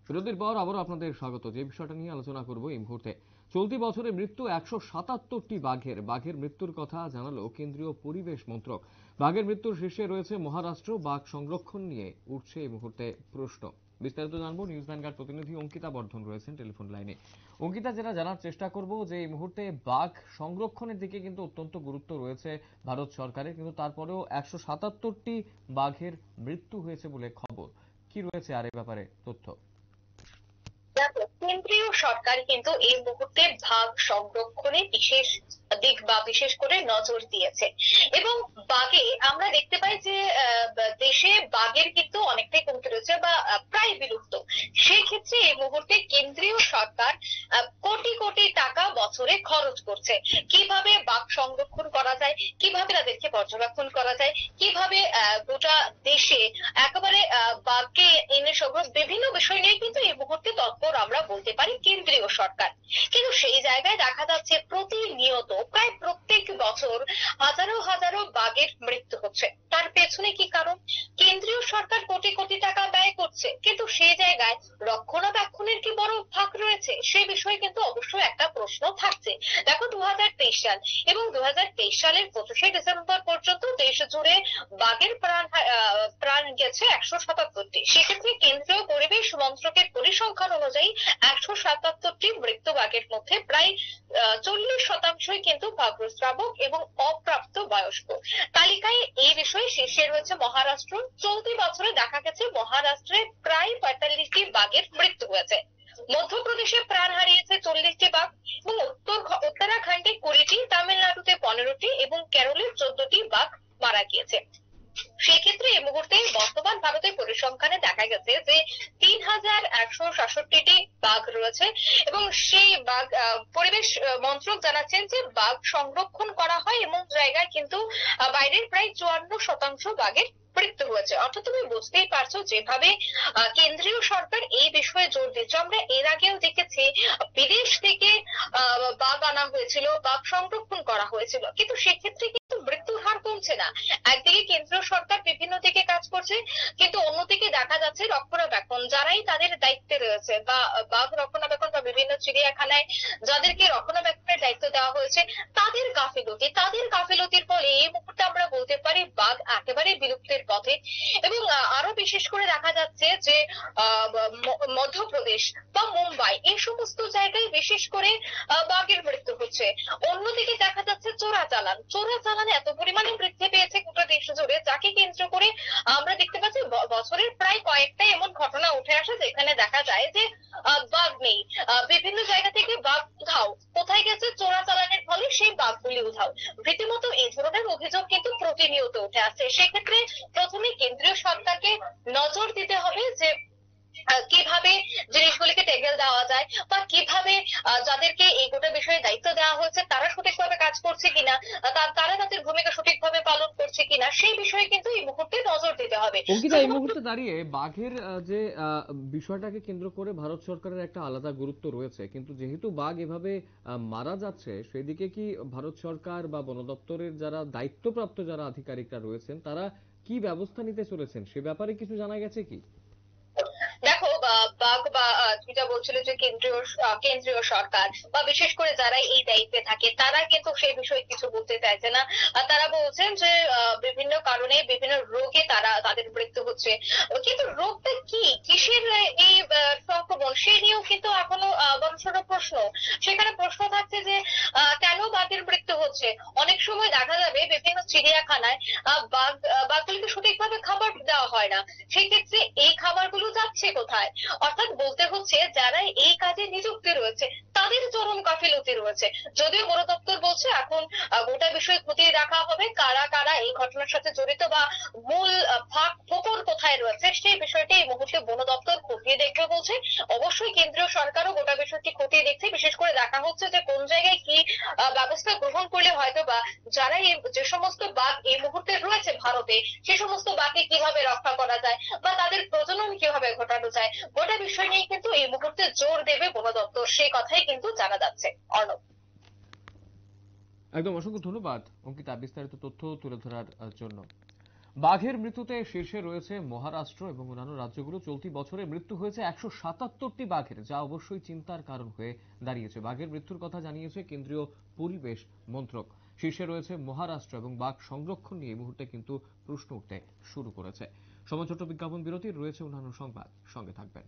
বিরতির পর আবারও আপনাদের স্বাগত। যে বিষয়টা নিয়ে আলোচনা করব এই মুহূর্তে, চলতি বছরে মৃত্যু 177টি বাঘের মৃত্যুর কথা জানালো কেন্দ্রীয় পরিবেশ মন্ত্রক। বাঘের মৃত্যুর শীর্ষে রয়েছে মহারাষ্ট্র। বাঘ সংরক্ষণ নিয়ে উঠছে এই মুহূর্তে প্রশ্ন। বিস্তারিত জানবো, নিউজ ভ্যানগার্ড প্রতিনিধি অঙ্কিতা বর্ধন রয়েছেন টেলিফোন লাইনে। অঙ্কিতা, যেটা জানার চেষ্টা করব যে এই মুহূর্তে বাঘ সংরক্ষণের দিকে কিন্তু অত্যন্ত গুরুত্ব রয়েছে ভারত সরকারের, কিন্তু তারপরেও 177টি বাঘের মৃত্যু হয়েছে বলে খবর। কি রয়েছে আর এই ব্যাপারে তথ্য? কেন্দ্রীয় সরকার কিন্তু এই মুহূর্তে বাঘ সংরক্ষণে বিশেষ দিক বা বিশেষ করে নজর দিয়েছে। এবং বাঘে আমরা দেখতে পাই যে দেশে বাঘের কিন্তু অনেকটাই কমতে রয়েছে বা প্রায় বিলুপ্ত। সেই ক্ষেত্রে এই মুহূর্তে কেন্দ্রীয় সরকার কোটি কোটি টাকা বছরে খরচ করছে কিভাবে বাঘ সংরক্ষণ করা যায়, কিভাবে তাদেরকে পর্যবেক্ষণ করা যায়, কিভাবে গোটা দেশে একেবারে বাঘকে এনে সংগ্রহ, বিভিন্ন বিষয় নিয়ে কিন্তু এই মুহূর্তে তৎপর আমরা বলতে পারি কেন্দ্রীয় সরকার। কিন্তু সেই জায়গায় দেখা যাচ্ছে প্রতিনিয়ত প্রায় প্রত্যেক বছর হাজারো হাজারো বাঘের মৃত্যু হচ্ছে। তার পেছনে কি কারণ? কেন্দ্রীয় সরকার কোটি কোটি টাকা ব্যয় করছে, কিন্তু সেই জায়গায় রক্ষণাবেক্ষণের কি বড় ভাগ রয়েছে? সে বিষয়ে কিন্তু অবশ্যই একটা প্রশ্ন থাকছে। দেখো 2023 সাল এবং 2023 সালের 25শে ডিসেম্বর পর্যন্ত দেশ জুড়ে বাঘের প্রাণ গেছে 177টি। সেক্ষেত্রে কেন্দ্রীয় পরিবেশ মন্ত্রকের পরিসংখ্যান অনুযায়ী 177টি মৃত্যু বাঘের মধ্যে প্রায় 40% কিন্তু বাঘ্যশ্রাবক এবং অপ্রাপ্ত বয়স্ক। তালিকায় এই বিষয়ে শীর্ষে রয়েছে মহারাষ্ট্র। চলতি বছরে দেখা গেছে মহারাষ্ট্রে প্রায় 45টি বাঘের মৃত্যু হয়েছে। মধ্যপ্রদেশে প্রাণ হারিয়েছে 40টি বাঘ এবং উত্তরাখণ্ডে 20টি, তামিলনাড়ুতে 15টি এবং কেরলে 14টি বাঘ মারা গিয়েছে। সেক্ষেত্রে এই মুহূর্তে বর্তমান ভারতের পরিসংখ্যানে দেখা গেছে যে 3167টি বাঘ রয়েছে এবং সেই বাঘ পরিবেশ মন্ত্রক জানাচ্ছেন যে বাঘ সংরক্ষণ করা হয় এবং জায়গায় কিন্তু বাইরের প্রায় 54% বাঘের মৃত্যু হয়েছে। অর্থাৎ তুমি বুঝতেই পারছো যেভাবে কেন্দ্রীয় সরকার এই বিষয়ে জোর দিচ্ছে। আমরা এর আগেও দেখেছি বিদেশ থেকে বাঘ আনা হয়েছিল, বাঘ সংরক্ষণ করা হয়েছিল, কিন্তু সেক্ষেত্রে কিন্তু মৃত্যুর হার কমছে না। একদিকে কেন্দ্রীয় সরকার বিভিন্ন দিকে কাজ করছে, কিন্তু অন্যদিকে দেখা যাচ্ছে রক্ষণাবেক্ষণ যারাই তাদের দায়িত্বে রয়েছে বা বাঘ রক্ষণাবেক্ষণ বা বিভিন্ন চিড়িয়াখানায় যাদেরকে রক্ষণাবেক্ষণের দায়িত্ব দেওয়া হয়েছে তাদের গাফিলতির ফলে এই মুহূর্তে আমরা বলতে পারি বাঘ একেবারে বিলুপ্তের পথে। এবং আরো বিশেষ করে দেখা যাচ্ছে যে মধ্যপ্রদেশ বা মুম্বাই এই সমস্ত জায়গায় বিশেষ করে বাঘের মৃত্যু হচ্ছে। অন্যদিকে দেখা যাচ্ছে চোরাচালান এত পরিমাণে বৃদ্ধি পেয়েছে গোটা দেশ জুড়ে, যাকে কেন্দ্র করে আমরা দেখতে পাচ্ছি বছরের প্রায় কয়েকটা এমন ঘটনা উঠে আসে যেখানে দেখা যায় যে বাঘ নেই, বিভিন্ন জায়গা থেকে বাঘ উধাও। কোথায় গেছে? চোরাচালানের ফলে সেই বাঘগুলি উধাও। রীতিমতো এই ধরনের অভিযোগ কিন্তু প্রতিনিয়ত উঠে আসছে। সেক্ষেত্রে প্রথমে কেন্দ্রীয় সরকারকে নজর দিতে হবে যে কিভাবে জিনিসগুলিকে টেকেল দেওয়া যায় বা কিভাবে যাদেরকে এই গোটা বিষয়ে দায়িত্ব দেওয়া হয়েছে তারা সঠিকভাবে কাজ করছে কিনা, তারা তাদের ভূমিকা সঠিকভাবে পালন করছে কিনা, সেই বিষয়ে কিন্তু এই মুহূর্তে নজর দিতে হবে। অঙ্কিতা, এই মুহূর্তে দাঁড়িয়ে বাঘের যে বিষয়টাকে কেন্দ্র করে ভারত সরকারের একটা আলাদা গুরুত্ব রয়েছে, কিন্তু যেহেতু বাঘ এভাবে মারা যাচ্ছে, সেদিকে কি ভারত সরকার বা বন দপ্তরের যারা দায়িত্বপ্রাপ্ত যারা আধিকারিকরা রয়েছেন তারা কি ব্যবস্থা নিতে চলেছেন সে ব্যাপারে কিছু জানা গেছে কি? দেখো বাঘ বা যেটা বলছিল যে কেন্দ্রীয় সরকার বা বিশেষ করে যারা এই দায়িত্বে থাকে তারা কিন্তু সেই বিষয়ে কিছু বলতে চাইছে না। তারা বলছেন যে বিভিন্ন কারণে বিভিন্ন রোগে তাদের মৃত্যু হচ্ছে, কিন্তু রোগটা কি, কিসের এই সংক্রমণ, সে নিয়েও কিন্তু এখনো বড়সড় প্রশ্ন। সেখানে প্রশ্ন থাকছে যে কেন বাঘের মৃত্যু হচ্ছে। অনেক সময় দেখা যাবে বিভিন্ন চিড়িয়াখানায় বাঘগুলিকে সঠিকভাবে খাবার দেওয়া হয় না। সেই ক্ষেত্রে এই খাবারগুলো যাচ্ছে কোথায়? অর্থাৎ বলতে হচ্ছে যারা এই কাজে নিযুক্ত রয়েছে তাদের চরম গাফিলতি রয়েছে। যদিও বন দপ্তর বলছে এখন গোটা বিষয় খতিয়ে দেখা হবে কারা কারা এই ঘটনার সাথে জড়িত বা মূল ফাঁক ফোকর কোথায় রয়েছে সেই বিষয়টি এই মুহূর্তে বন দপ্তর খতিয়ে দেখবে বলছে। অবশ্যই কেন্দ্রীয় সরকারও গোটা বিষয়টি খতিয়ে দেখছে। বিশেষ করে দেখা হচ্ছে যে কোন জায়গায় কি ব্যবস্থা গ্রহণ করলে হয়তো বা যারা যে সমস্ত বাঘ এই মুহূর্তে রয়েছে ভারতে সে সমস্ত বাঘকে কিভাবে রক্ষা করা যায় বা তাদের প্রজনন কিভাবে ঘটানো যায়, গোটা বিষয় নিয়ে কিন্তু এই মুহূর্তে জোর দেবে বন দপ্তর, সেই কথাই কিন্তু জানা যাচ্ছে। অর্ণব। একদম, অসংখ্য ধন্যবাদ অঙ্কিতা বিস্তারিত তথ্য তুলে ধরার জন্য। বাঘের মৃত্যুতে শীর্ষে রয়েছে মহারাষ্ট্র এবং অন্যান্য রাজ্যগুলো। চলতি বছরে মৃত্যু হয়েছে 177টি বাঘের, যা অবশ্যই চিন্তার কারণ হয়ে দাঁড়িয়েছে। বাঘের মৃত্যুর কথা জানিয়েছে কেন্দ্রীয় পরিবেশ মন্ত্রক। শীর্ষে রয়েছে মহারাষ্ট্র এবং বাঘ সংরক্ষণ নিয়ে এই মুহূর্তে কিন্তু প্রশ্ন উঠতে শুরু করেছে। সময় ছোট্ট বিজ্ঞাপন বিরতির, রয়েছে অন্যান্য সংবাদ, সঙ্গে থাকবেন।